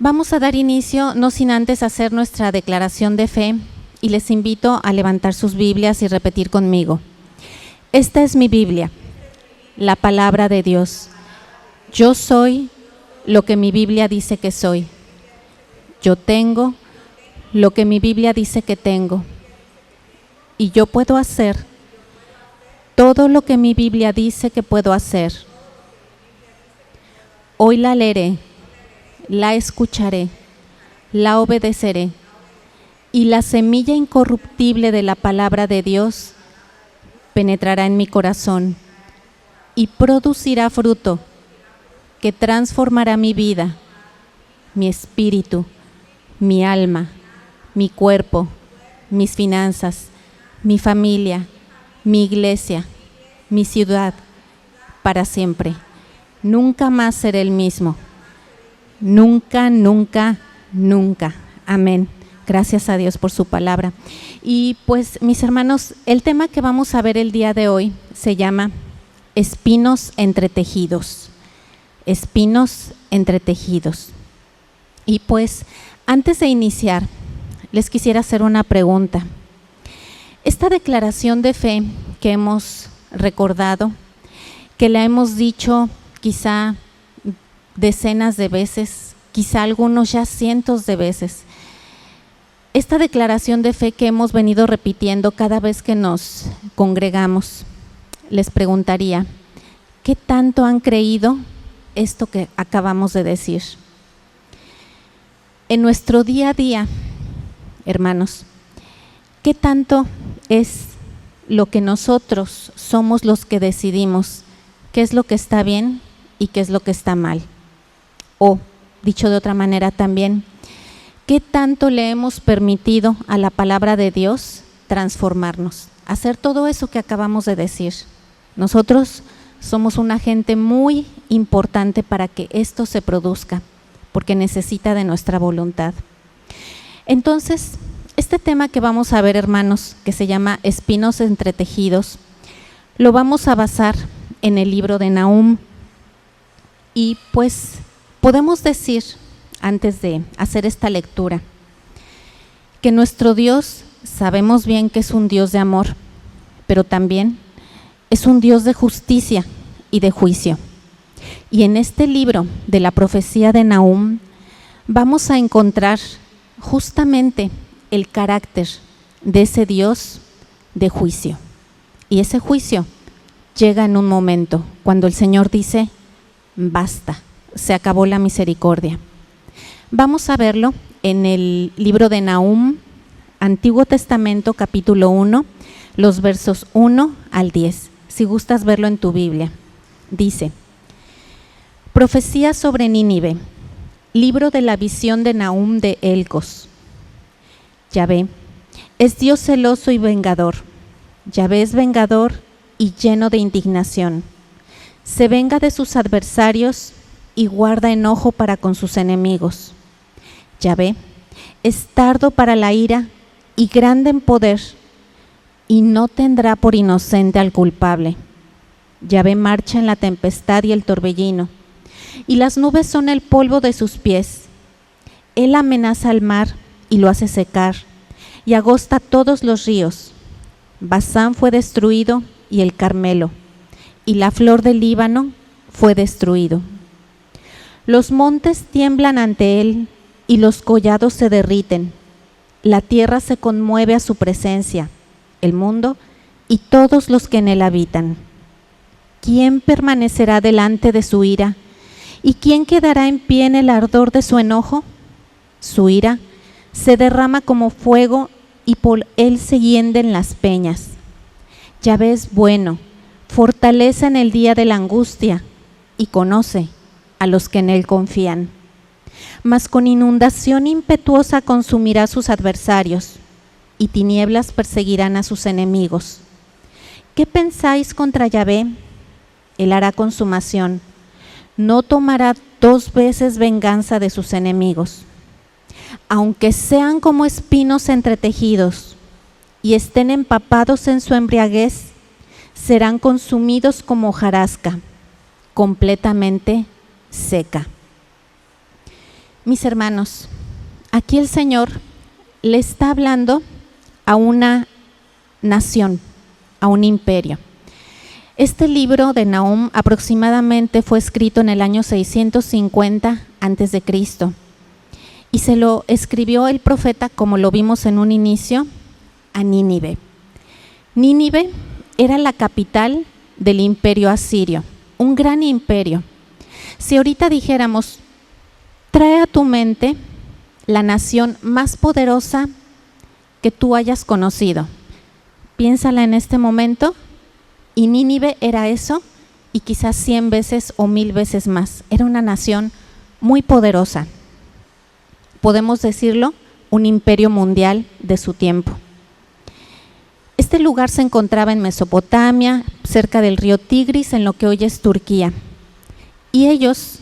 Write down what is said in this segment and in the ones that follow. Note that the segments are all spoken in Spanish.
Vamos a dar inicio, no sin antes hacer nuestra declaración de fe, y les invito a levantar sus Biblias y repetir conmigo. Esta es mi Biblia, la palabra de Dios. Yo soy lo que mi Biblia dice que soy. Yo tengo lo que mi Biblia dice que tengo. Y yo puedo hacer todo lo que mi Biblia dice que puedo hacer. Hoy la leeré, la escucharé, la obedeceré, y la semilla incorruptible de la palabra de Dios penetrará en mi corazón y producirá fruto que transformará mi vida, mi espíritu, mi alma, mi cuerpo, mis finanzas, mi familia, mi iglesia, mi ciudad, para siempre. Nunca más seré el mismo. Nunca, nunca, nunca. Amén. Gracias a Dios por su palabra. Y pues, mis hermanos, el tema que vamos a ver el día de hoy se llama espinos entretejidos. Espinos entretejidos. Y pues, antes de iniciar, les quisiera hacer una pregunta. Esta declaración de fe que hemos recordado, que la hemos dicho quizá decenas de veces, quizá algunos ya cientos de veces, esta declaración de fe que hemos venido repitiendo cada vez que nos congregamos, les preguntaría, ¿qué tanto han creído esto que acabamos de decir? En nuestro día a día, hermanos, ¿qué tanto es lo que nosotros somos los que decidimos qué es lo que está bien y qué es lo que está mal? O, dicho de otra manera también, ¿qué tanto le hemos permitido a la palabra de Dios transformarnos? Hacer todo eso que acabamos de decir. Nosotros somos un agente muy importante para que esto se produzca, porque necesita de nuestra voluntad. Entonces, este tema que vamos a ver, hermanos, que se llama espinos entretejidos, lo vamos a basar en el libro de Nahum. Y pues podemos decir, antes de hacer esta lectura, que nuestro Dios sabemos bien que es un Dios de amor, pero también es un Dios de justicia y de juicio. Y en este libro de la profecía de Nahum vamos a encontrar justamente el carácter de ese Dios de juicio. Y ese juicio llega en un momento, cuando el Señor dice, basta, se acabó la misericordia. Vamos a verlo en el libro de Nahum, Antiguo Testamento, capítulo 1, los versos 1 al 10. Si gustas verlo en tu Biblia. Dice, profecía sobre Nínive, libro de la visión de Nahum de Elcos. Yahvé es Dios celoso y vengador. Yahvé es vengador y lleno de indignación. Se venga de sus adversarios y guarda enojo para con sus enemigos. Yahvé es tardo para la ira y grande en poder, y no tendrá por inocente al culpable. Yahvé marcha en la tempestad y el torbellino, y las nubes son el polvo de sus pies. Él amenaza al mar y lo hace secar, y agosta todos los ríos. Basán fue destruido y el Carmelo, y la flor del Líbano fue destruido. Los montes tiemblan ante él, y los collados se derriten. La tierra se conmueve a su presencia, el mundo y todos los que en él habitan. ¿Quién permanecerá delante de su ira? ¿Y quién quedará en pie en el ardor de su enojo? Su ira se derrama como fuego y por él se hienden las peñas. Yahvé es bueno, fortalece en el día de la angustia y conoce a los que en él confían. Mas con inundación impetuosa consumirá a sus adversarios y tinieblas perseguirán a sus enemigos. ¿Qué pensáis contra Yahvé? Él hará consumación. No tomará 2 veces venganza de sus enemigos. Aunque sean como espinos entretejidos y estén empapados en su embriaguez, serán consumidos como hojarasca, completamente seca. Mis hermanos, aquí el Señor le está hablando a una nación, a un imperio. Este libro de Nahum aproximadamente fue escrito en el año 650 a.C. y se lo escribió el profeta, como lo vimos en un inicio, a Nínive. Nínive era la capital del imperio asirio, un gran imperio. Si ahorita dijéramos, trae a tu mente la nación más poderosa que tú hayas conocido, piénsala en este momento, y Nínive era eso, y quizás 100 veces o 1000 veces más. Era una nación muy poderosa. Podemos decirlo, un imperio mundial de su tiempo. Este lugar se encontraba en Mesopotamia, cerca del río Tigris, en lo que hoy es Turquía. Y ellos,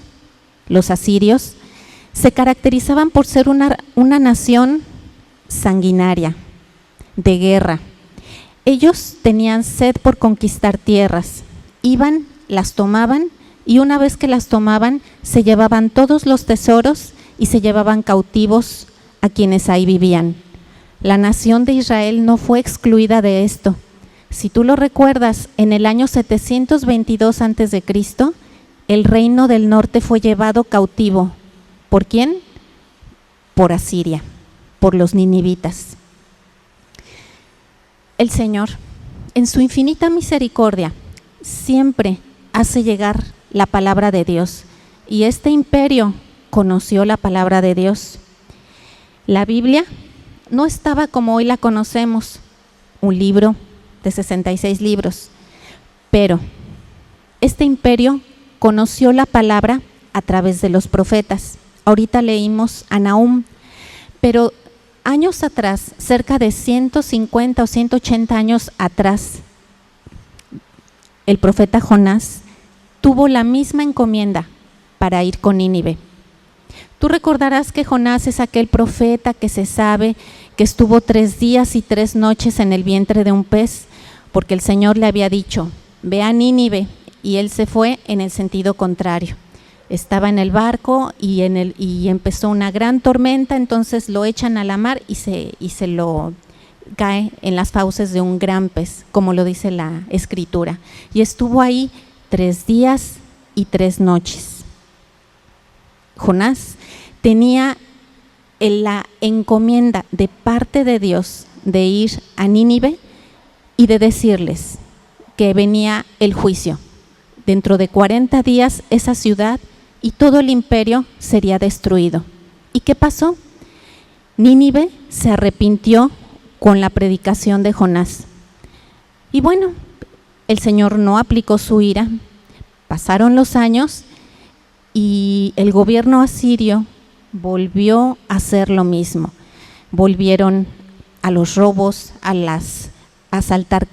los asirios, se caracterizaban por ser una nación sanguinaria, de guerra. Ellos tenían sed por conquistar tierras, iban, las tomaban y una vez que las tomaban se llevaban todos los tesoros y se llevaban cautivos a quienes ahí vivían. La nación de Israel no fue excluida de esto. Si tú lo recuerdas, en el año 722 a.C., el reino del norte fue llevado cautivo. ¿Por quién? Por Asiria, por los ninivitas. El Señor, en su infinita misericordia, siempre hace llegar la palabra de Dios. Y este imperio conoció la palabra de Dios. La Biblia no estaba como hoy la conocemos, un libro de 66 libros, pero este imperio conoció la palabra a través de los profetas. Ahorita leímos a Nahum, pero años atrás, cerca de 150 o 180 años atrás, el profeta Jonás tuvo la misma encomienda para ir con Nínive. Tú recordarás que Jonás es aquel profeta que se sabe que estuvo 3 días y 3 noches en el vientre de un pez, porque el Señor le había dicho, ve a Nínive, y él se fue en el sentido contrario. Estaba en el barco y empezó una gran tormenta, entonces lo echan a la mar y se lo cae en las fauces de un gran pez, como lo dice la Escritura. Y estuvo ahí 3 días y 3 noches. Jonás tenía la encomienda de parte de Dios de ir a Nínive y de decirles que venía el juicio. Dentro de 40 días esa ciudad y todo el imperio sería destruido. ¿Y qué pasó? Nínive se arrepintió con la predicación de Jonás. Y bueno, el Señor no aplicó su ira. Pasaron los años y el gobierno asirio volvió a hacer lo mismo. Volvieron a los robos, a asaltar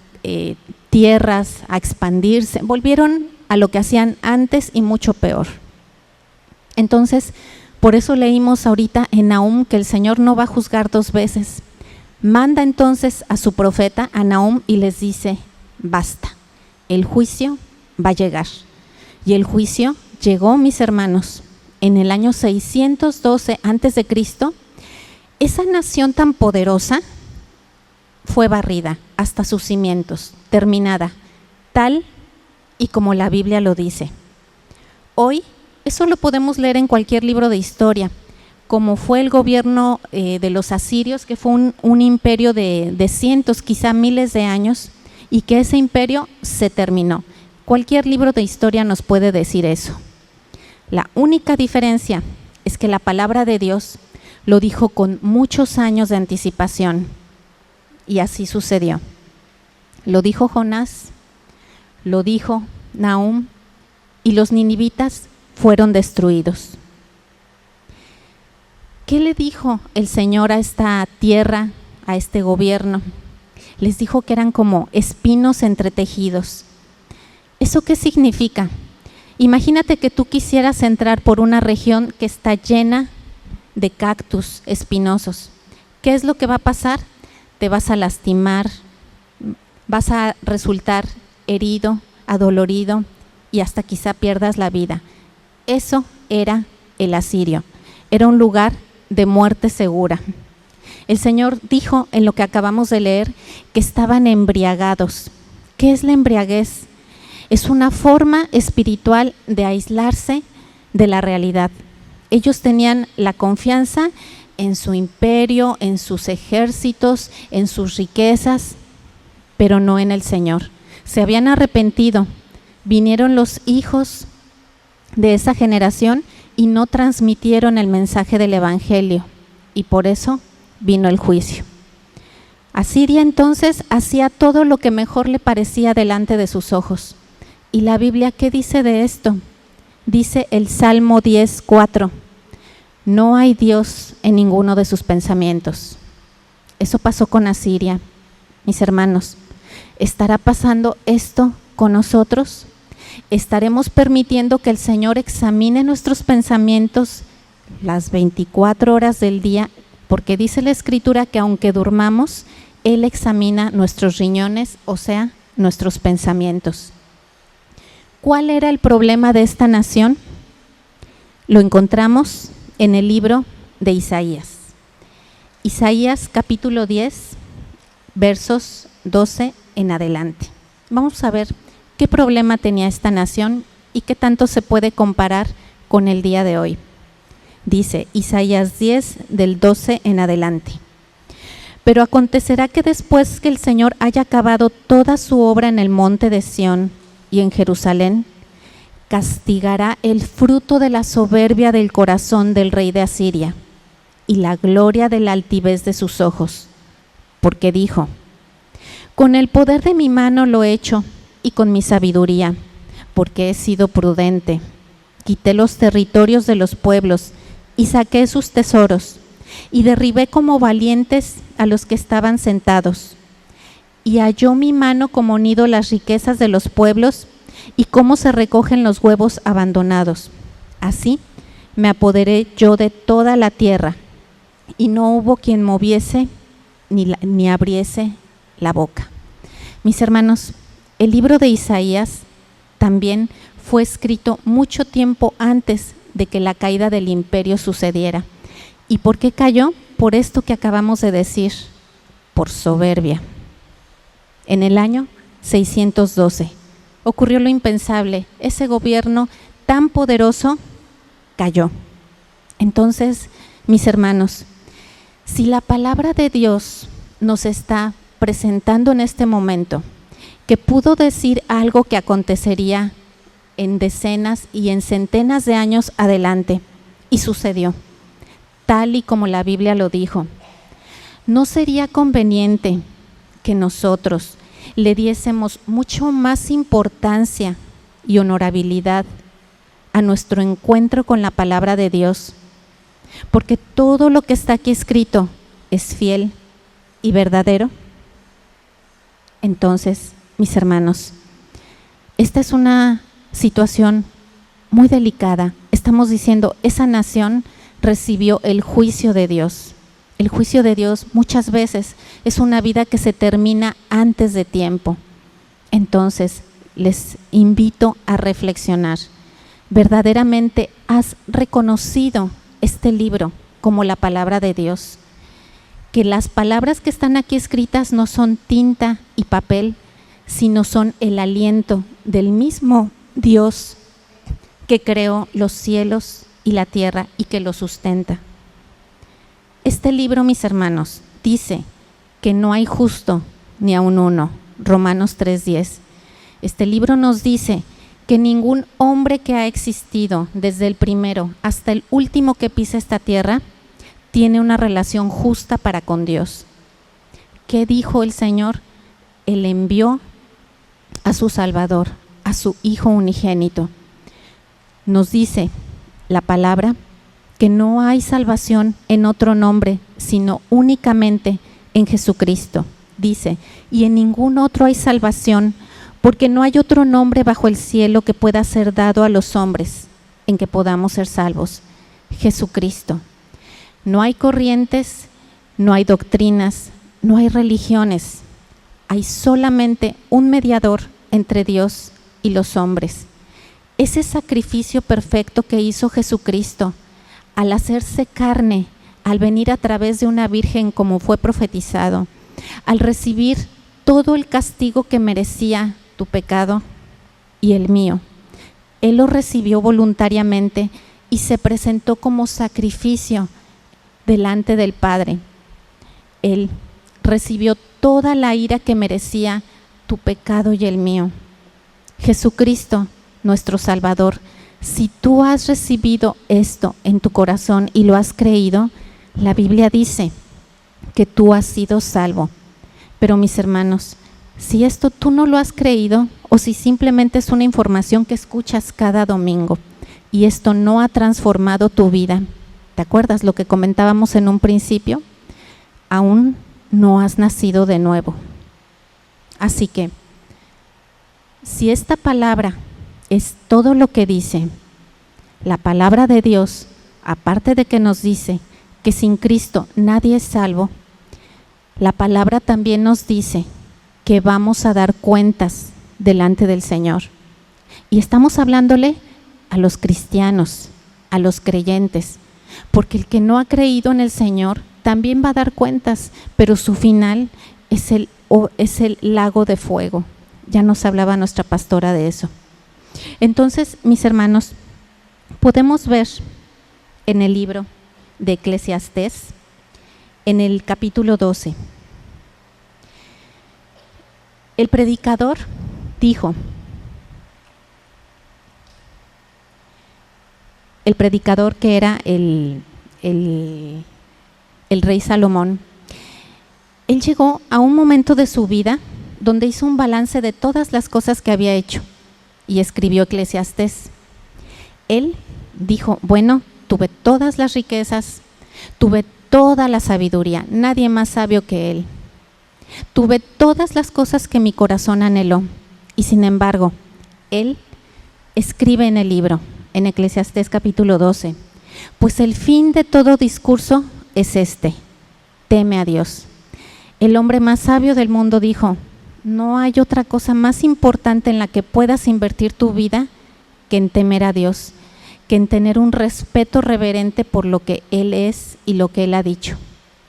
tierras, a expandirse. Volvieron a lo que hacían antes y mucho peor. Entonces, por eso leímos ahorita en Nahum que el Señor no va a juzgar 2 veces. Manda entonces a su profeta, a Nahum, y les dice, basta, el juicio va a llegar. Y el juicio llegó, mis hermanos, en el año 612 a.C. Esa nación tan poderosa fue barrida hasta sus cimientos, terminada, tal y como la Biblia lo dice. Hoy, eso lo podemos leer en cualquier libro de historia, como fue el gobierno de los asirios, que fue un imperio de cientos, quizá miles de años, y que ese imperio se terminó. Cualquier libro de historia nos puede decir eso. La única diferencia es que la palabra de Dios lo dijo con muchos años de anticipación, y así sucedió. Lo dijo Jonás, lo dijo Nahum, y los ninivitas fueron destruidos. ¿Qué le dijo el Señor a esta tierra, a este gobierno? Les dijo que eran como espinos entretejidos. ¿Eso qué significa? Imagínate que tú quisieras entrar por una región que está llena de cactus espinosos. ¿Qué es lo que va a pasar? Te vas a lastimar, vas a resultar herido, adolorido y hasta quizá pierdas la vida. Eso era el asirio. era un lugar de muerte segura. El Señor dijo en lo que acabamos de leer que estaban embriagados. ¿Qué es la embriaguez? Es una forma espiritual de aislarse de la realidad. Ellos tenían la confianza en su imperio, en sus ejércitos, en sus riquezas, pero no en el Señor. Se habían arrepentido. Vinieron los hijos de esa generación y no transmitieron el mensaje del Evangelio, y por eso vino el juicio. Asiria entonces hacía todo lo que mejor le parecía delante de sus ojos. ¿Y la Biblia qué dice de esto? Dice el Salmo 10:4, no hay Dios en ninguno de sus pensamientos. Eso pasó con Asiria. Mis hermanos, ¿estará pasando esto con nosotros? ¿Estaremos permitiendo que el Señor examine nuestros pensamientos las 24 horas del día? Porque dice la Escritura que aunque durmamos, Él examina nuestros riñones, o sea, nuestros pensamientos. ¿Cuál era el problema de esta nación? Lo encontramos en el libro de Isaías. Isaías capítulo 10, versos 12 en adelante. Vamos a ver qué problema tenía esta nación y qué tanto se puede comparar con el día de hoy. Dice Isaías 10, del 12 en adelante. Pero acontecerá que después que el Señor haya acabado toda su obra en el monte de Sión y en Jerusalén, castigará el fruto de la soberbia del corazón del rey de Asiria y la gloria de la altivez de sus ojos, porque dijo: con el poder de mi mano lo he hecho y con mi sabiduría, porque he sido prudente. Quité los territorios de los pueblos y saqué sus tesoros, y derribé como valientes a los que estaban sentados. Y halló mi mano como nido las riquezas de los pueblos, y cómo se recogen los huevos abandonados. Así me apoderé yo de toda la tierra, y no hubo quien moviese ni abriese la boca. Mis hermanos, el libro de Isaías también fue escrito mucho tiempo antes de que la caída del imperio sucediera. ¿Y por qué cayó? Por esto que acabamos de decir, por soberbia. En el año 612 ocurrió lo impensable. Ese gobierno tan poderoso cayó. Entonces, mis hermanos, si la palabra de Dios nos está presentando en este momento, que pudo decir algo que acontecería en decenas y en centenas de años adelante, y sucedió, tal y como la Biblia lo dijo, ¿no sería conveniente que nosotros le diésemos mucho más importancia y honorabilidad a nuestro encuentro con la palabra de Dios? Porque todo lo que está aquí escrito es fiel y verdadero. Entonces, mis hermanos, esta es una situación muy delicada. Estamos diciendo, esa nación recibió el juicio de Dios. El juicio de Dios muchas veces es una vida que se termina antes de tiempo. Entonces, les invito a reflexionar. ¿Verdaderamente has reconocido este libro como la palabra de Dios? Que las palabras que están aquí escritas no son tinta y papel, sino son el aliento del mismo Dios que creó los cielos y la tierra y que lo sustenta. Este libro, mis hermanos, dice que no hay justo ni aun uno, Romanos 3:10. Este libro nos dice que ningún hombre que ha existido desde el primero hasta el último que pisa esta tierra tiene una relación justa para con Dios. ¿Qué dijo el Señor? Él envió a su Salvador, a su Hijo unigénito. Nos dice la palabra que no hay salvación en otro nombre, sino únicamente en Jesucristo. Dice, y en ningún otro hay salvación, porque no hay otro nombre bajo el cielo que pueda ser dado a los hombres en que podamos ser salvos. Jesucristo. No hay corrientes, no hay doctrinas, no hay religiones. Hay solamente un mediador entre Dios y los hombres. Ese sacrificio perfecto que hizo Jesucristo al hacerse carne, al venir a través de una virgen como fue profetizado, al recibir todo el castigo que merecía tu pecado y el mío. Él lo recibió voluntariamente y se presentó como sacrificio delante del Padre. Él recibió toda la ira que merecía tu pecado y el mío. Jesucristo, nuestro Salvador, si tú has recibido esto en tu corazón y lo has creído, la Biblia dice que tú has sido salvo. Pero mis hermanos, si esto tú no lo has creído o si simplemente es una información que escuchas cada domingo y esto no ha transformado tu vida, ¿te acuerdas lo que comentábamos en un principio? Aún no has nacido de nuevo. Así que, si esta palabra es todo lo que dice, la palabra de Dios, aparte de que nos dice que sin Cristo nadie es salvo, la palabra también nos dice que vamos a dar cuentas delante del Señor. Y estamos hablándole a los cristianos, a los creyentes, porque el que no ha creído en el Señor también va a dar cuentas, pero su final es el lago de fuego. Ya nos hablaba nuestra pastora de eso. Entonces, mis hermanos, podemos ver en el libro de Eclesiastés, en el capítulo 12, el predicador dijo, el predicador que era el rey Salomón, él llegó a un momento de su vida donde hizo un balance de todas las cosas que había hecho y escribió Eclesiastés. Él dijo, bueno, tuve todas las riquezas, tuve toda la sabiduría, nadie más sabio que él. Tuve todas las cosas que mi corazón anheló y sin embargo, él escribe en el libro, en Eclesiastés capítulo 12, pues el fin de todo discurso es este, teme a Dios. El hombre más sabio del mundo dijo, no hay otra cosa más importante en la que puedas invertir tu vida que en temer a Dios, que en tener un respeto reverente por lo que Él es y lo que Él ha dicho.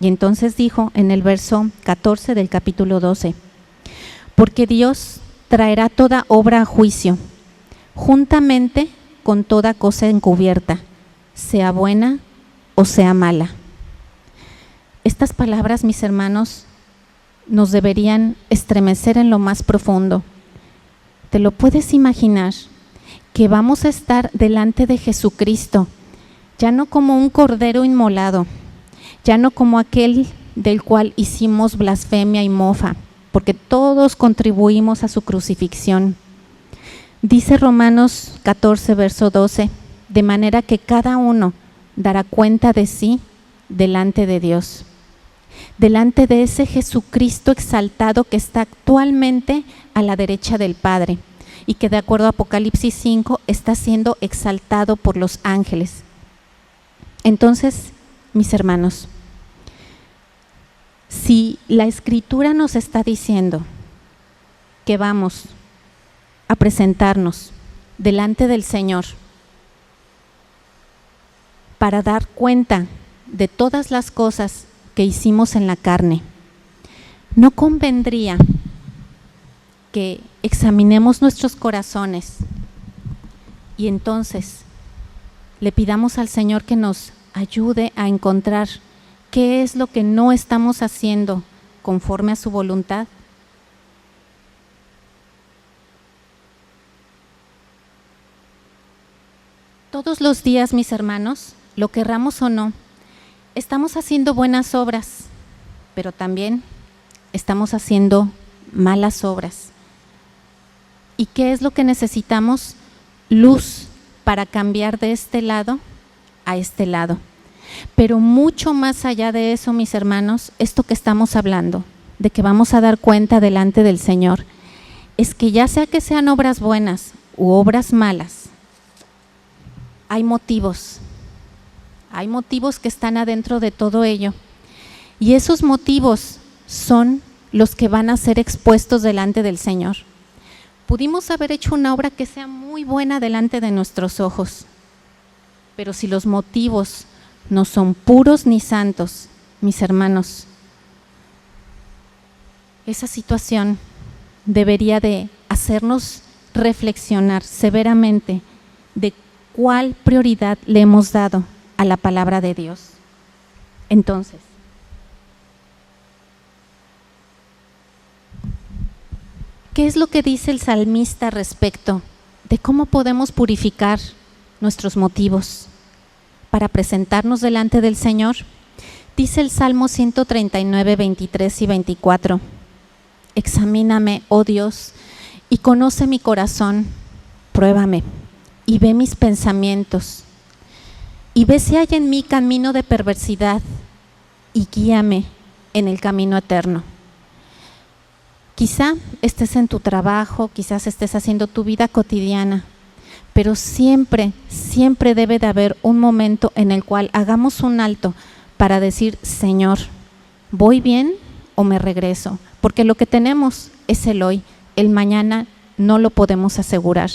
Y entonces dijo en el verso 14 del capítulo 12, porque Dios traerá toda obra a juicio, juntamente con toda cosa encubierta, sea buena o sea mala. Estas palabras, mis hermanos, nos deberían estremecer en lo más profundo. ¿Te lo puedes imaginar? Que vamos a estar delante de Jesucristo, ya no como un cordero inmolado, ya no como aquel del cual hicimos blasfemia y mofa, porque todos contribuimos a su crucifixión. Dice Romanos 14, verso 12, de manera que cada uno dará cuenta de sí delante de Dios, delante de ese Jesucristo exaltado que está actualmente a la derecha del Padre y que de acuerdo a Apocalipsis 5 está siendo exaltado por los ángeles. Entonces, mis hermanos, si la Escritura nos está diciendo que vamos a presentarnos delante del Señor para dar cuenta de todas las cosas que hicimos en la carne, ¿no convendría que examinemos nuestros corazones y entonces le pidamos al Señor que nos ayude a encontrar qué es lo que no estamos haciendo conforme a su voluntad? Todos los días, mis hermanos, lo querramos o no, estamos haciendo buenas obras, pero también estamos haciendo malas obras. ¿Y qué es lo que necesitamos? Luz para cambiar de este lado a este lado. Pero mucho más allá de eso, mis hermanos, esto que estamos hablando, de que vamos a dar cuenta delante del Señor, es que ya sea que sean obras buenas u obras malas, hay motivos que están adentro de todo ello. Y esos motivos son los que van a ser expuestos delante del Señor. Pudimos haber hecho una obra que sea muy buena delante de nuestros ojos, pero si los motivos no son puros ni santos, mis hermanos. Esa situación debería de hacernos reflexionar severamente de cuál prioridad le hemos dado a la palabra de Dios. Entonces, ¿qué es lo que dice el salmista respecto de cómo podemos purificar nuestros motivos para presentarnos delante del Señor? Dice el Salmo 139, 23 y 24: examíname, oh Dios, y conoce mi corazón, pruébame y ve mis pensamientos, y ve si hay en mí camino de perversidad, y guíame en el camino eterno. Quizá estés en tu trabajo, quizás estés haciendo tu vida cotidiana, pero siempre, siempre debe de haber un momento en el cual hagamos un alto para decir: Señor, ¿voy bien o me regreso? Porque lo que tenemos es el hoy, el mañana no lo podemos asegurar.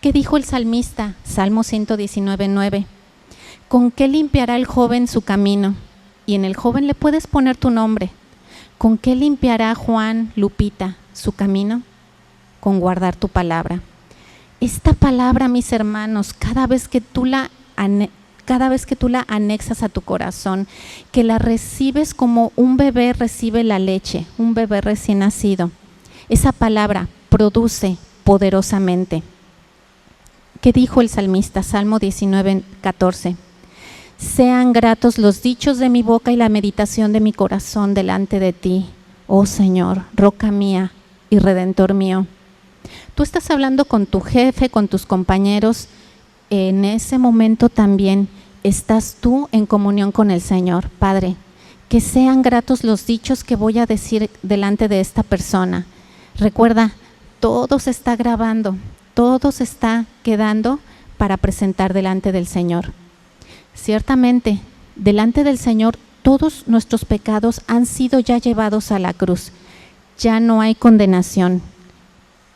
¿Qué dijo el salmista? Salmo 119, 9. ¿Con qué limpiará el joven su camino? Y en el joven le puedes poner tu nombre. ¿Con qué limpiará Juan, Lupita, su camino? Con guardar tu palabra. Esta palabra, mis hermanos, cada vez que tú la anexas a tu corazón, que la recibes como un bebé recibe la leche, un bebé recién nacido, esa palabra produce poderosamente. ¿Qué dijo el salmista? Salmo 19, 14. Sean gratos los dichos de mi boca y la meditación de mi corazón delante de ti, oh Señor, roca mía y redentor mío. Tú estás hablando con tu jefe, con tus compañeros. En ese momento también estás tú en comunión con el Señor. Padre, que sean gratos los dichos que voy a decir delante de esta persona. Recuerda, todo se está grabando, todo se está quedando para presentar delante del Señor. Ciertamente, delante del Señor, todos nuestros pecados han sido ya llevados a la cruz. Ya no hay condenación,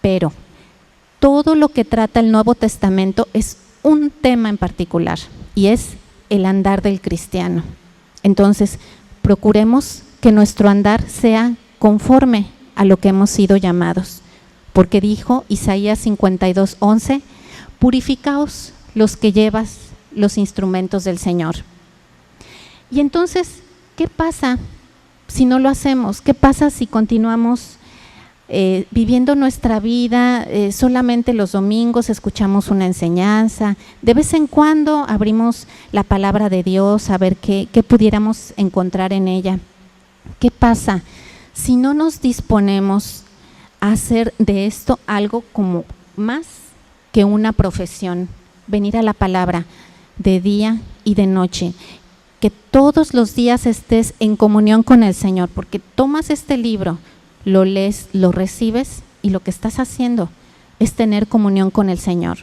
pero todo lo que trata el Nuevo Testamento es un tema en particular, y es el andar del cristiano. Entonces, procuremos que nuestro andar sea conforme a lo que hemos sido llamados, porque dijo Isaías 52, 11, purificaos los que llevas los instrumentos del Señor. Y entonces, ¿qué pasa si no lo hacemos? ¿Qué pasa si continuamos viviendo nuestra vida? Solamente los domingos escuchamos una enseñanza, de vez en cuando abrimos la palabra de Dios a ver qué pudiéramos encontrar en ella. ¿Qué pasa si no nos disponemos a hacer de esto algo como más que una profesión? Venir a la palabra de día y de noche, que todos los días estés en comunión con el Señor, porque tomas este libro, lo lees, lo recibes, y lo que estás haciendo es tener comunión con el Señor.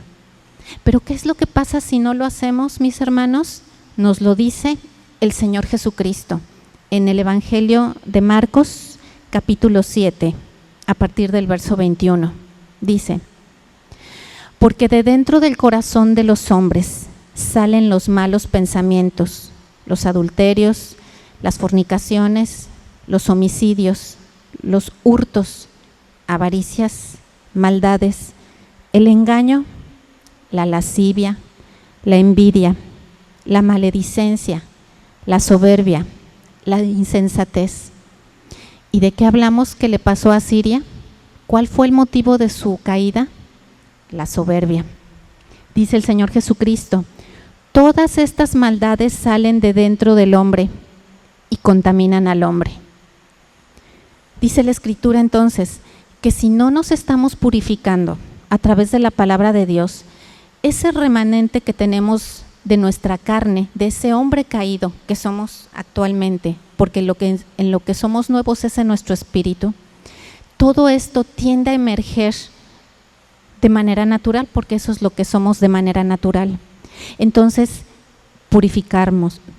Pero ¿qué es lo que pasa si no lo hacemos, mis hermanos? Nos lo dice el Señor Jesucristo en el Evangelio de Marcos, capítulo 7, a partir del verso 21. Dice: porque de dentro del corazón de los hombres salen los malos pensamientos, los adulterios, las fornicaciones, los homicidios, los hurtos, avaricias, maldades, el engaño, la lascivia, la envidia, la maledicencia, la soberbia, la insensatez. ¿Y de qué hablamos que le pasó a Siria? ¿Cuál fue el motivo de su caída? La soberbia. Dice el Señor Jesucristo: todas estas maldades salen de dentro del hombre y contaminan al hombre. Dice la Escritura entonces que si no nos estamos purificando a través de la palabra de Dios, ese remanente que tenemos de nuestra carne, de ese hombre caído que somos actualmente, porque en lo que somos nuevos es en nuestro espíritu, todo esto tiende a emerger de manera natural, porque eso es lo que somos de manera natural. Entonces,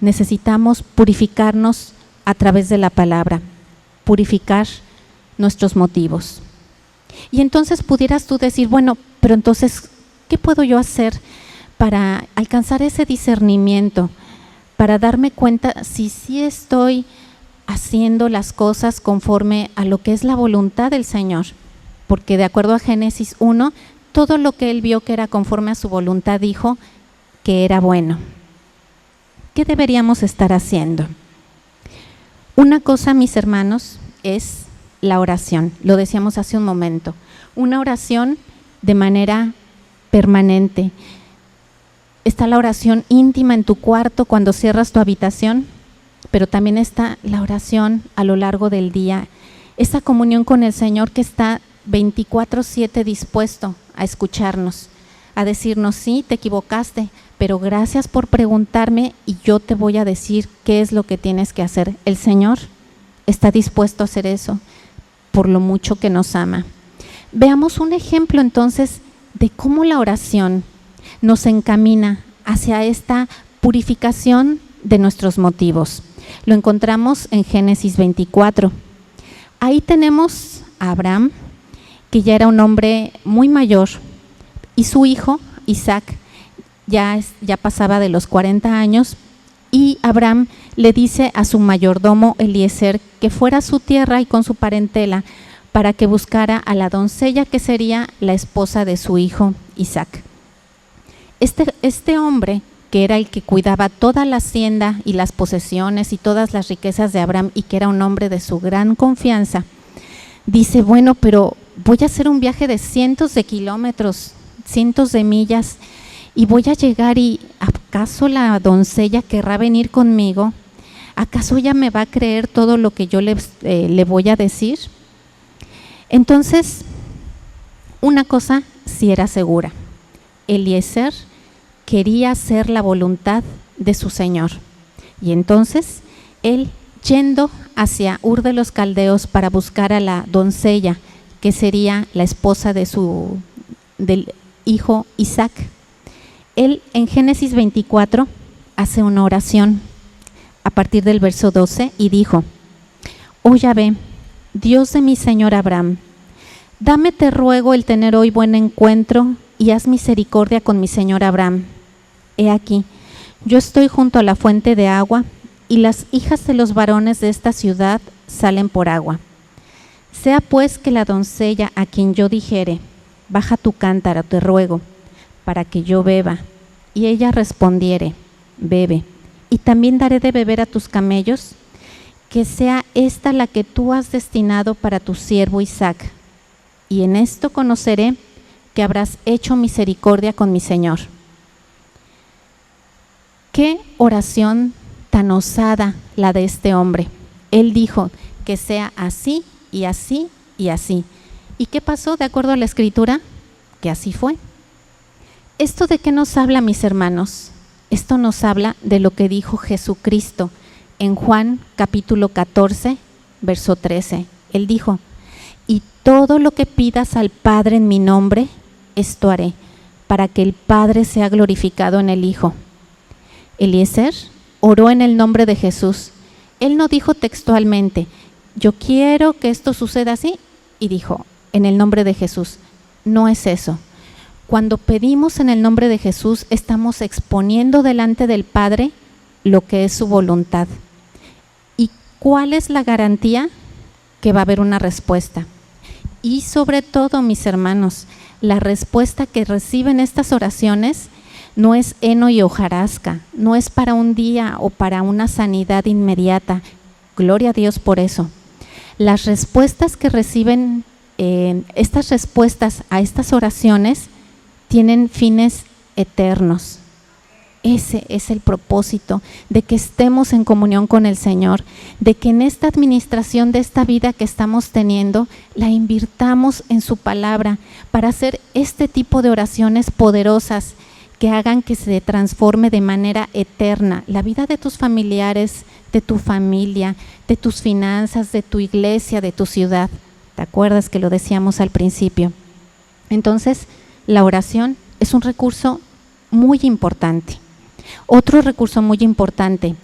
necesitamos purificarnos a través de la palabra, purificar nuestros motivos. Y entonces pudieras tú decir, bueno, pero entonces, ¿qué puedo yo hacer para alcanzar ese discernimiento, para darme cuenta si sí estoy haciendo las cosas conforme a lo que es la voluntad del Señor. Porque de acuerdo a Génesis 1, todo lo que él vio que era conforme a su voluntad dijo que era bueno. ¿Qué deberíamos estar haciendo? Una cosa, mis hermanos, es la oración. Lo decíamos hace un momento. Una oración de manera permanente. Está la oración íntima en tu cuarto cuando cierras tu habitación, pero también está la oración a lo largo del día. Esa comunión con el Señor que está 24/7 dispuesto a escucharnos, a decirnos, sí, te equivocaste, pero gracias por preguntarme y yo te voy a decir qué es lo que tienes que hacer. El Señor está dispuesto a hacer eso por lo mucho que nos ama. Veamos un ejemplo entonces de cómo la oración nos encamina hacia esta purificación de nuestros motivos. Lo encontramos en Génesis 24. Ahí tenemos a Abraham, que ya era un hombre muy mayor, y su hijo Isaac ya pasaba de los 40 años, y Abraham le dice a su mayordomo Eliezer que fuera a su tierra y con su parentela para que buscara a la doncella que sería la esposa de su hijo Isaac. Este hombre, que era el que cuidaba toda la hacienda y las posesiones y todas las riquezas de Abraham y que era un hombre de su gran confianza, dice, bueno, pero voy a hacer un viaje de cientos de kilómetros, cientos de millas, y voy a llegar y ¿acaso la doncella querrá venir conmigo? ¿Acaso ella me va a creer todo lo que yo le voy a decir? Entonces, una cosa sí era segura, Eliezer quería hacer la voluntad de su Señor. Y entonces, él yendo hacia Ur de los Caldeos para buscar a la doncella, que sería la esposa del hijo Isaac, él en Génesis 24 hace una oración a partir del verso 12 y dijo, oh Yahvé, Dios de mi Señor Abraham, dame te ruego el tener hoy buen encuentro y haz misericordia con mi Señor Abraham. He aquí, yo estoy junto a la fuente de agua y las hijas de los varones de esta ciudad salen por agua. Sea pues que la doncella a quien yo dijere, baja tu cántaro, te ruego, para que yo beba, y ella respondiere, bebe, y también daré de beber a tus camellos, que sea esta la que tú has destinado para tu siervo Isaac, y en esto conoceré que habrás hecho misericordia con mi Señor. Qué oración tan osada la de este hombre. Él dijo que sea así y así y así. ¿Y qué pasó de acuerdo a la Escritura? Que así fue. ¿Esto de qué nos habla, mis hermanos? Esto nos habla de lo que dijo Jesucristo en Juan capítulo 14, verso 13. Él dijo, y todo lo que pidas al Padre en mi nombre, esto haré, para que el Padre sea glorificado en el Hijo. Eliezer oró en el nombre de Jesús. Él no dijo textualmente, yo quiero que esto suceda así, y dijo, en el nombre de Jesús. No es eso. Cuando pedimos en el nombre de Jesús, estamos exponiendo delante del Padre lo que es su voluntad. ¿Y cuál es la garantía? Que va a haber una respuesta. Y sobre todo, mis hermanos, la respuesta que reciben estas oraciones no es heno y hojarasca, no es para un día o para una sanidad inmediata. Gloria a Dios por eso. Las respuestas que reciben, estas respuestas a estas oraciones tienen fines eternos. Ese es el propósito, de que estemos en comunión con el Señor, de que en esta administración de esta vida que estamos teniendo, la invirtamos en su palabra para hacer este tipo de oraciones poderosas que hagan que se transforme de manera eterna la vida de tus familiares, de tu familia, de tus finanzas, de tu iglesia, de tu ciudad. ¿Te acuerdas que lo decíamos al principio? Entonces, la oración es un recurso muy importante. Otro recurso muy importante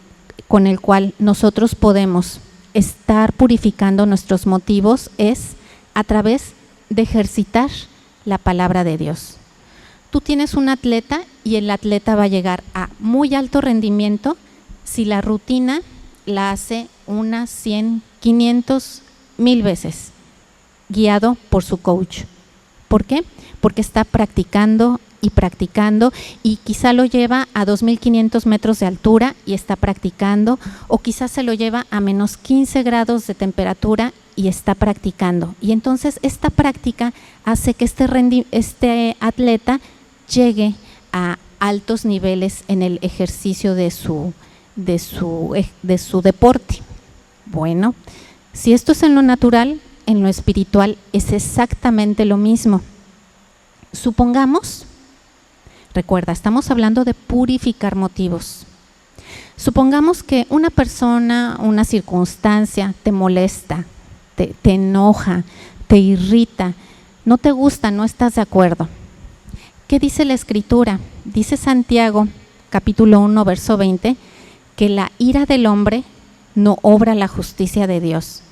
con el cual nosotros podemos estar purificando nuestros motivos es a través de ejercitar la palabra de Dios. Tú tienes un atleta y el atleta va a llegar a muy alto rendimiento si la rutina la hace unas 100, 500, 1000 veces, guiado por su coach? ¿Por qué? Porque está practicando y practicando, y quizá lo lleva a 2500 metros de altura y está practicando, o quizás se lo lleva a menos 15 grados de temperatura y está practicando. Y entonces esta práctica hace que este atleta llegue a altos niveles en el ejercicio de su deporte. Bueno, si esto es en lo natural, en lo espiritual es exactamente lo mismo. Supongamos, recuerda, estamos hablando de purificar motivos. Supongamos que una persona, una circunstancia te molesta, te enoja, te irrita, no te gusta, no estás de acuerdo. ¿Qué dice la Escritura? Dice Santiago, capítulo 1, verso 20, que la ira del hombre no obra la justicia de Dios.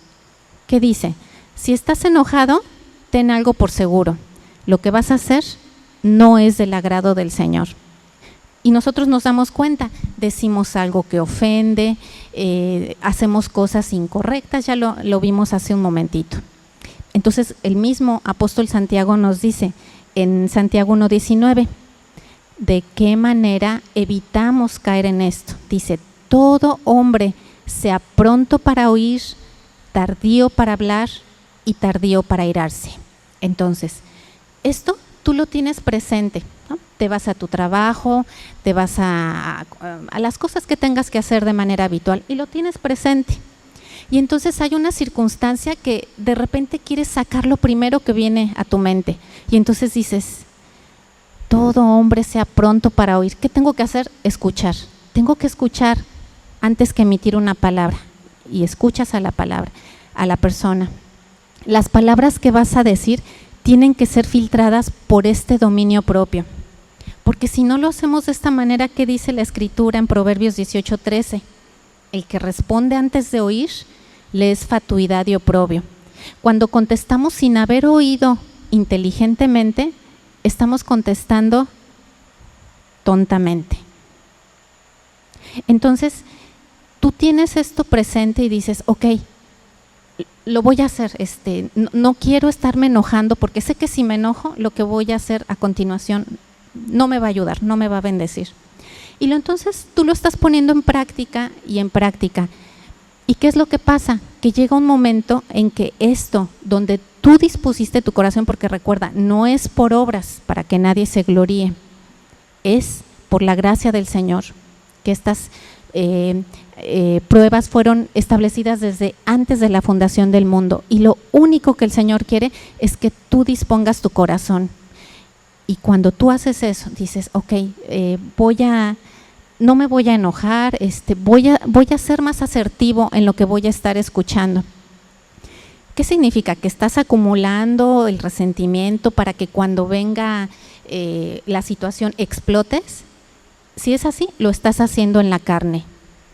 ¿Qué dice? Si estás enojado, ten algo por seguro. Lo que vas a hacer no es del agrado del Señor. Y nosotros nos damos cuenta, decimos algo que ofende, hacemos cosas incorrectas, ya lo vimos hace un momentito. Entonces el mismo apóstol Santiago nos dice en Santiago 1:19, ¿de qué manera evitamos caer en esto? Dice, todo hombre sea pronto para oír, tardío para hablar y tardío para airarse. Entonces, esto tú lo tienes presente, ¿no? Te vas a tu trabajo, te vas a las cosas que tengas que hacer de manera habitual y lo tienes presente. Y entonces hay una circunstancia que de repente quieres sacar lo primero que viene a tu mente. Y entonces dices, todo hombre sea pronto para oír. ¿Qué tengo que hacer? Escuchar. Tengo que escuchar antes que emitir una palabra. Y escuchas a la palabra, a la persona. Las palabras que vas a decir tienen que ser filtradas por este dominio propio. Porque si no lo hacemos de esta manera, ¿qué dice la Escritura en Proverbios 18:13? El que responde antes de oír, le es fatuidad y oprobio. Cuando contestamos sin haber oído inteligentemente, estamos contestando tontamente. Entonces, tú tienes esto presente y dices, ok, lo voy a hacer, no quiero estarme enojando porque sé que si me enojo, lo que voy a hacer a continuación no me va a ayudar, no me va a bendecir. Y entonces tú lo estás poniendo en práctica y en práctica. ¿Y qué es lo que pasa? Que llega un momento en que esto, donde tú dispusiste tu corazón, porque recuerda, no es por obras para que nadie se gloríe, es por la gracia del Señor, que estas pruebas fueron establecidas desde antes de la fundación del mundo, y lo único que el Señor quiere es que tú dispongas tu corazón. Y cuando tú haces eso, dices, ok, no me voy a enojar, voy a ser más asertivo en lo que voy a estar escuchando. ¿Qué significa? Que estás acumulando el resentimiento para que cuando venga la situación explotes. Si es así, lo estás haciendo en la carne,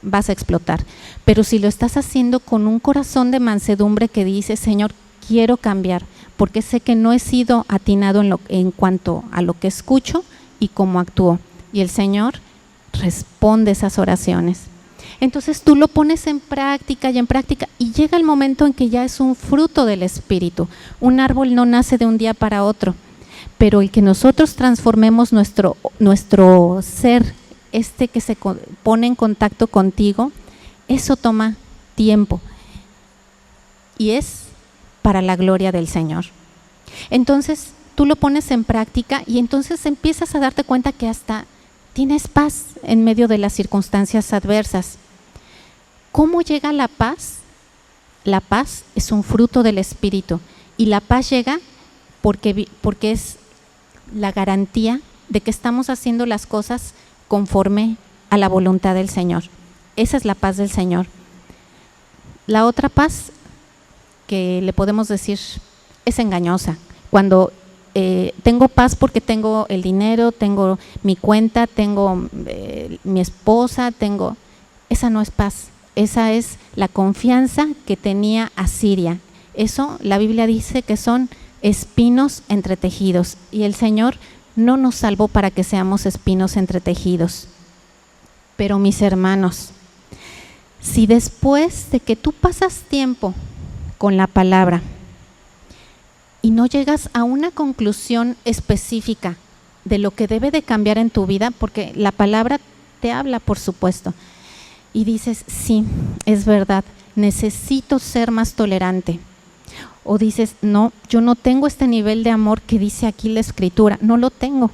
vas a explotar. Pero si lo estás haciendo con un corazón de mansedumbre que dice, Señor, quiero cambiar, porque sé que no he sido atinado en cuanto a lo que escucho y cómo actúo. Y el Señor responde esas oraciones. Entonces tú lo pones en práctica y llega el momento en que ya es un fruto del Espíritu. Un árbol no nace de un día para otro, pero el que nosotros transformemos nuestro ser, que se pone en contacto contigo, eso toma tiempo y es para la gloria del Señor. Entonces tú lo pones en práctica y entonces empiezas a darte cuenta que hasta tienes paz en medio de las circunstancias adversas. ¿Cómo llega la paz? La paz es un fruto del Espíritu y la paz llega porque es la garantía de que estamos haciendo las cosas conforme a la voluntad del Señor. Esa es la paz del Señor. La otra paz que le podemos decir es engañosa. Cuando tengo paz porque tengo el dinero, tengo mi cuenta, tengo mi esposa, esa no es paz. Esa es la confianza que tenía Asiria. Eso la Biblia dice que son espinos entretejidos y el Señor no nos salvó para que seamos espinos entretejidos. Pero mis hermanos, Si después de que tú pasas tiempo con la palabra y no llegas a una conclusión específica de lo que debe de cambiar en tu vida, porque la palabra te habla, por supuesto, y dices, sí, es verdad, necesito ser más tolerante. O dices, no, yo no tengo este nivel de amor que dice aquí la Escritura, no lo tengo.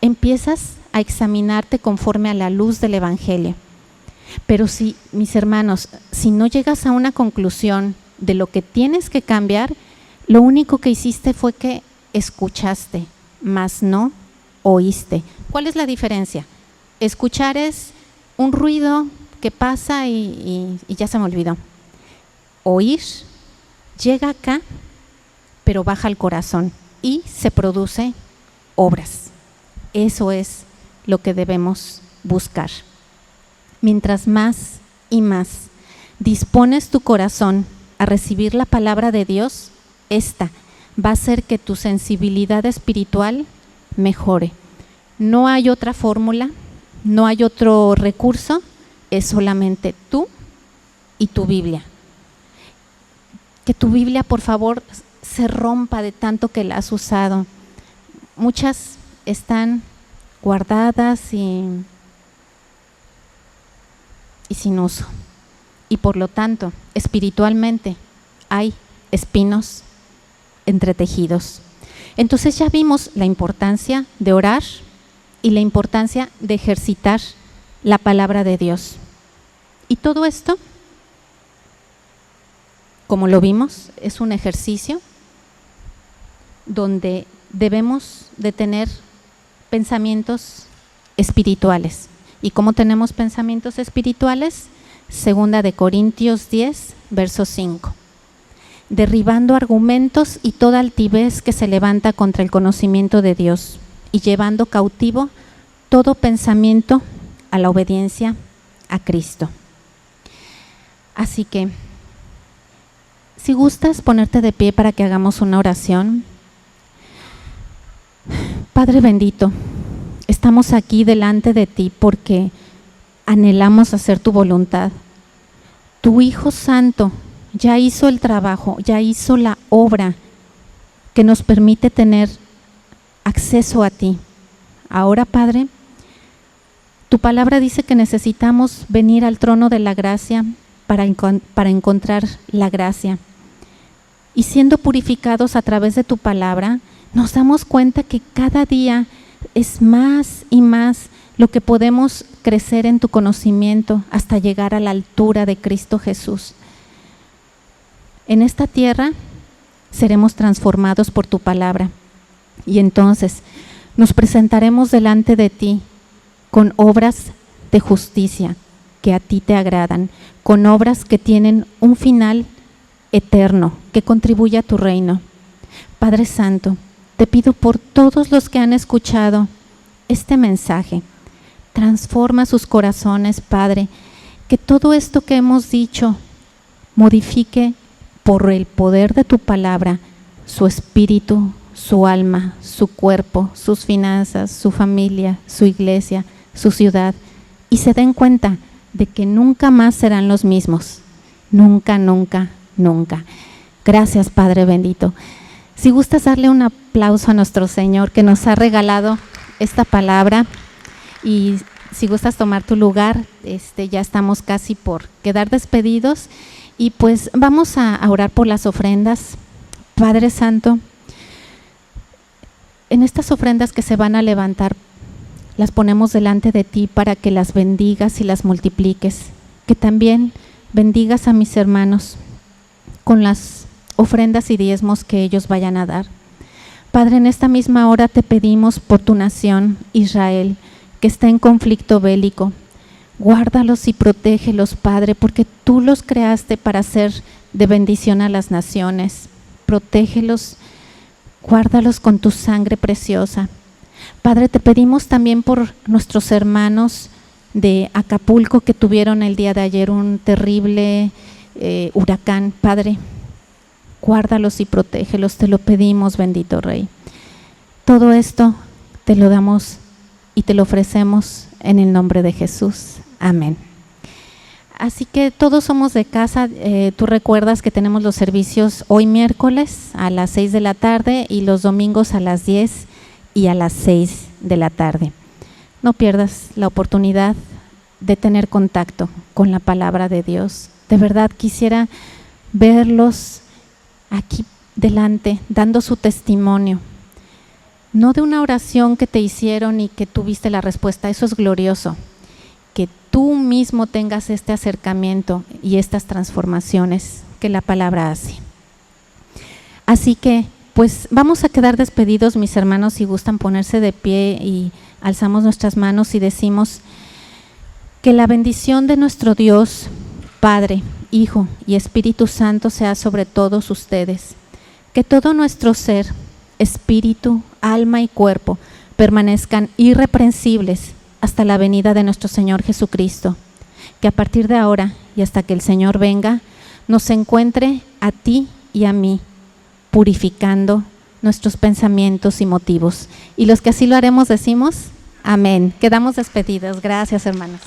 Empiezas a examinarte conforme a la luz del Evangelio. Pero si, mis hermanos, si no llegas a una conclusión de lo que tienes que cambiar, lo único que hiciste fue que escuchaste, mas no oíste. ¿Cuál es la diferencia? Escuchar es un ruido que pasa y ya se me olvidó. Oír llega acá, pero baja al corazón y se produce obras. Eso es lo que debemos buscar. Mientras más y más dispones tu corazón a recibir la palabra de Dios, esta va a hacer que tu sensibilidad espiritual mejore. No hay otra fórmula, no hay otro recurso, es solamente tú y tu Biblia. Que tu Biblia, por favor, se rompa de tanto que la has usado. Muchas están guardadas y sin uso. Y por lo tanto, espiritualmente, hay espinos entretejidos. Entonces ya vimos la importancia de orar y la importancia de ejercitar la palabra de Dios. Y todo esto, como lo vimos, es un ejercicio donde debemos de tener pensamientos espirituales. ¿Y cómo tenemos pensamientos espirituales? 2 Corintios 10, verso 5. Derribando argumentos y toda altivez que se levanta contra el conocimiento de Dios y llevando cautivo todo pensamiento a la obediencia a Cristo. Así que, si gustas ponerte de pie para que hagamos una oración. Padre bendito, estamos aquí delante de ti porque anhelamos hacer tu voluntad. Tu Hijo Santo ya hizo el trabajo, ya hizo la obra que nos permite tener acceso a ti. Ahora, Padre, tu palabra dice que necesitamos venir al trono de la gracia para encontrar la gracia. Y siendo purificados a través de tu palabra, nos damos cuenta que cada día es más y más lo que podemos crecer en tu conocimiento hasta llegar a la altura de Cristo Jesús. En esta tierra seremos transformados por tu palabra y entonces nos presentaremos delante de ti con obras de justicia que a ti te agradan, con obras que tienen un final eterno, que contribuye a tu reino. Padre Santo, te pido por todos los que han escuchado este mensaje, transforma sus corazones, Padre, que todo esto que hemos dicho modifique por el poder de tu palabra su espíritu, su alma, su cuerpo, sus finanzas, su familia, su iglesia, su ciudad, y se den cuenta de que nunca más serán los mismos. Nunca, nunca, nunca. Gracias, Padre bendito. Si gustas darle un aplauso a nuestro Señor que nos ha regalado esta palabra, y si gustas tomar tu lugar, ya estamos casi por quedar despedidos y pues vamos a orar por las ofrendas. Padre Santo, en estas ofrendas que se van a levantar, las ponemos delante de ti para que las bendigas y las multipliques, que también bendigas a mis hermanos con las ofrendas y diezmos que ellos vayan a dar. Padre, en esta misma hora te pedimos por tu nación, Israel, que está en conflicto bélico. Guárdalos y protégelos, Padre, porque tú los creaste para ser de bendición a las naciones. Protégelos, guárdalos con tu sangre preciosa. Padre, te pedimos también por nuestros hermanos de Acapulco que tuvieron el día de ayer un terrible huracán. Padre, guárdalos y protégelos, te lo pedimos, bendito Rey. Todo esto te lo damos y te lo ofrecemos en el nombre de Jesús. Amén. Así que todos somos de casa. Tú recuerdas que tenemos los servicios hoy miércoles a las 6 de la tarde y los domingos a las 10 y a las 6 de la tarde. No pierdas la oportunidad de tener contacto con la palabra de Dios. De verdad quisiera verlos aquí delante, dando su testimonio. No de una oración que te hicieron y que tuviste la respuesta, eso es glorioso. Que tú mismo tengas este acercamiento y estas transformaciones que la palabra hace. Así que, pues vamos a quedar despedidos, mis hermanos, si gustan ponerse de pie y alzamos nuestras manos y decimos que la bendición de nuestro Dios, Padre, Hijo y Espíritu Santo sea sobre todos ustedes. Que todo nuestro ser, espíritu, alma y cuerpo permanezcan irreprensibles hasta la venida de nuestro Señor Jesucristo. Que a partir de ahora y hasta que el Señor venga, nos encuentre a ti y a mí, purificando nuestros pensamientos y motivos. Y los que así lo haremos decimos, amén. Quedamos despedidos. Gracias, hermanos.